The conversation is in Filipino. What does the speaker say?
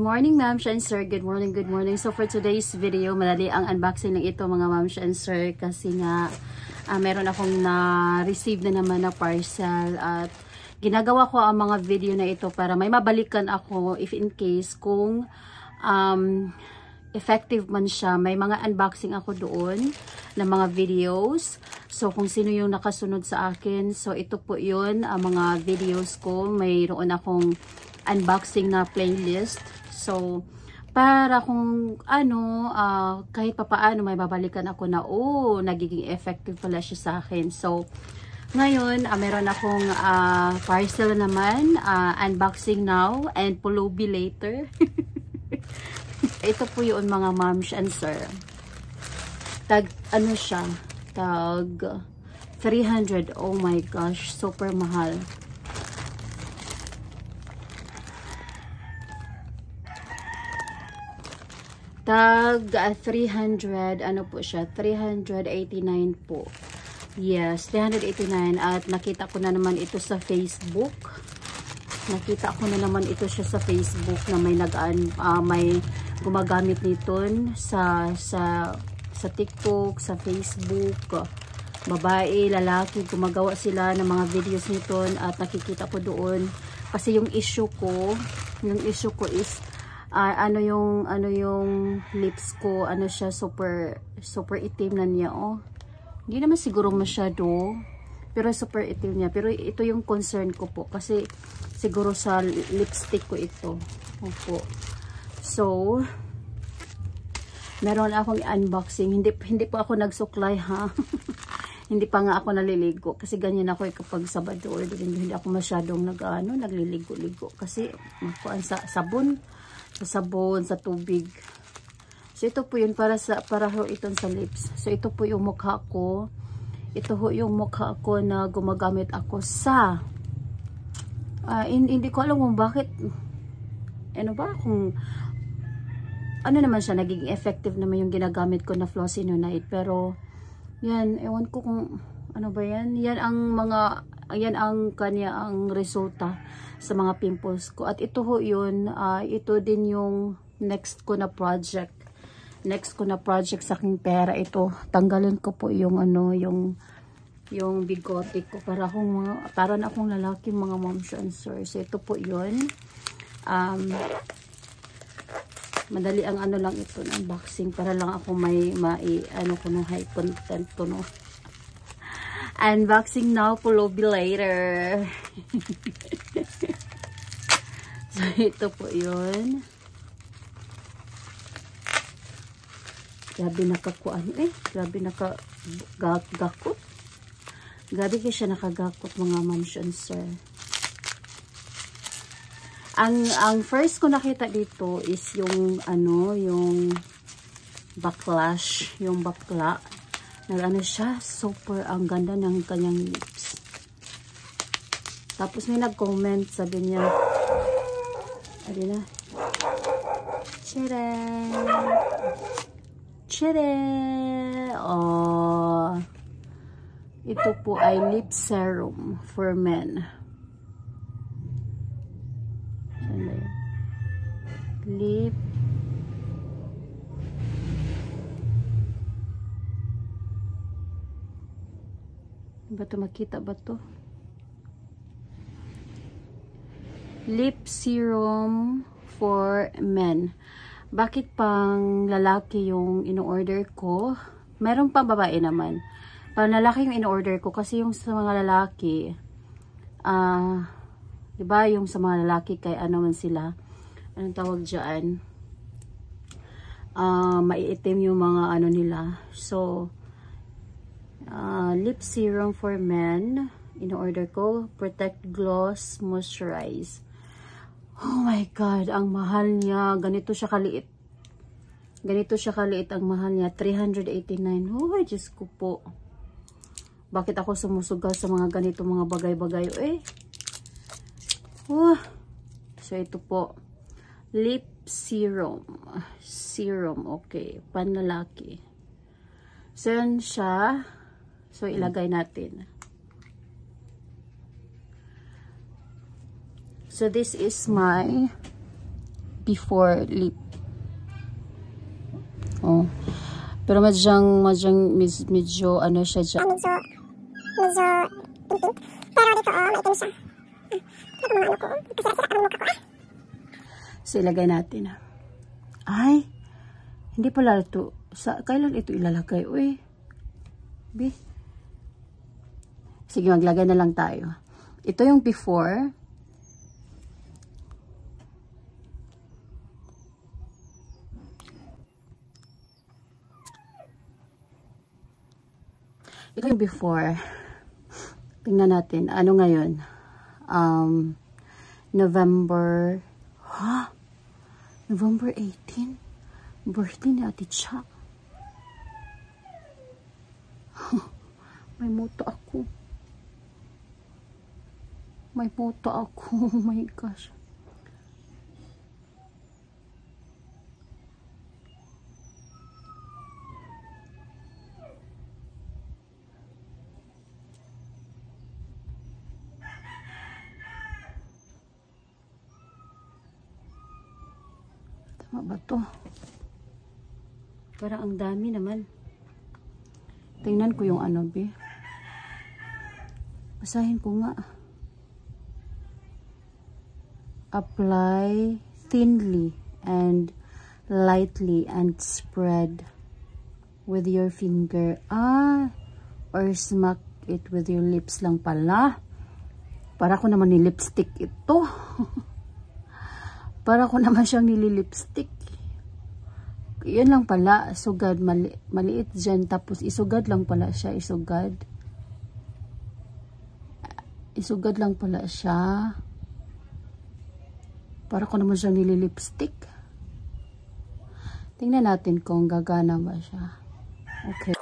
morning, ma'am and sir. Good morning, good morning. So for today's video, madali ang unboxing ng ito mga ma'am and sir kasi nga meron akong na-receive na naman na parcel at ginagawa ko ang mga video na ito para may mabalikan ako if in case kung effective man siya. May mga unboxing ako doon ng mga videos. So kung sino yung nakasunod sa akin, so ito po yun ang mga videos ko. Mayroon akong unboxing na playlist. So para kung kahit papaano may babalikan ako na nagiging effective pala siya sa akin. So ngayon meron akong parcel naman, unboxing now and pulubi later. Ito po yun mga moms and sir. Tag 300. Oh my gosh, super mahal. Tag 300, ano po siya? 389 po. Yes, 389 at nakita ko na naman ito sa Facebook. Nakita ko na naman ito siya sa Facebook na may gumagamit nito sa TikTok, sa Facebook. Babae, lalaki, gumagawa sila ng mga videos nito at nakikita ko doon. Kasi yung issue ko is yung lips ko, siya super itim na niya, Hindi naman siguro masyado, pero super itim niya. Pero ito yung concern ko po kasi siguro sa lipstick ko ito. Opo. So, meron akong unboxing. Hindi pa ako nagsuklay, ha. Hindi pa nga ako naliligo kasi ganyan ako kapag Sabado or hindi ako masyadong nagliligo-ligo kasi sa sabon, sa tubig. So ito po yun para ho itong sa lips. So ito po yung mukha ko. Ito ho yung mukha ko na gumagamit ako sa hindi ko alam kung bakit kung ano naman siya, naging effective naman yung ginagamit ko na Flossinonide. Pero yan, ewan ko kung ano ba yan. Yan ang kanyang resulta sa mga pimples ko. At ito ho yun, ito din yung next ko na project sa aking pera. Ito, tanggalin ko po yung yung bigote ko para na akong lalaki mga moms and sirs. So ito po yun. Madali ang lang ito na unboxing para lang ako may high content ko, no. Unboxing now, pulubi later. So ito po yun. Grabe nakakuan grabe nakagakot. Grabe kayo siya nakagakot mga moms and sir. Ang first ko nakita dito is yung yung backlash, yung bakla. Siya, super ang ganda ng kanyang lips. Tapos may nag-comment, sabi niya, Chire! Oh, ito po ay lip serum for men. Lip ba ito? Makita ba ito? Lip serum for men. Bakit pang lalaki yung in-order ko? Meron pang babae naman. Pang lalaki yung in-order ko kasi yung sa mga lalaki diba yung sa mga lalaki kay man sila, anong tawag dyan, maiitim yung mga nila. So lip serum for men in-order ko, protect, gloss, moisturize. Oh my god, ang mahal niya. Ganito siya kaliit ang mahal niya, 389. Oh Diyos ko po, bakit ako sumusugal sa mga ganito mga bagay-bagay So ito po, lip serum, okay, panlalaki. So yan siya. So ilagay natin. So this is my before lip. Oh. Pero medyo ano siya dyan. Medyo pink. Pero dito maitim siya. Ito mga ano ko. Kasira-sira ang mukha ko. So ilagay natin. Ay, hindi pala ito. Kailan ito ilalagay? Uy. B. Sige, maglagay na lang tayo. Ito yung before. Ito yung before. Tingnan natin. Ano ngayon? November 18? Birthday ni Ate Cha. May moto ako. Oh my gosh. Tama ba to? Parang ang dami naman. Tingnan ko yung ano, be. Basahin ko nga. Apply thinly and lightly and spread with your finger. Or smack it with your lips lang pala. Para ko naman ni lipstick ito. Para ko naman siyang nililipstick. Yun lang pala. Isugad. Maliit dyan. Tapos isugad lang pala siya. Isugad lang pala siya. Para ko naman siyang nililipstick. Tingnan natin kung gagana ba siya. Okay.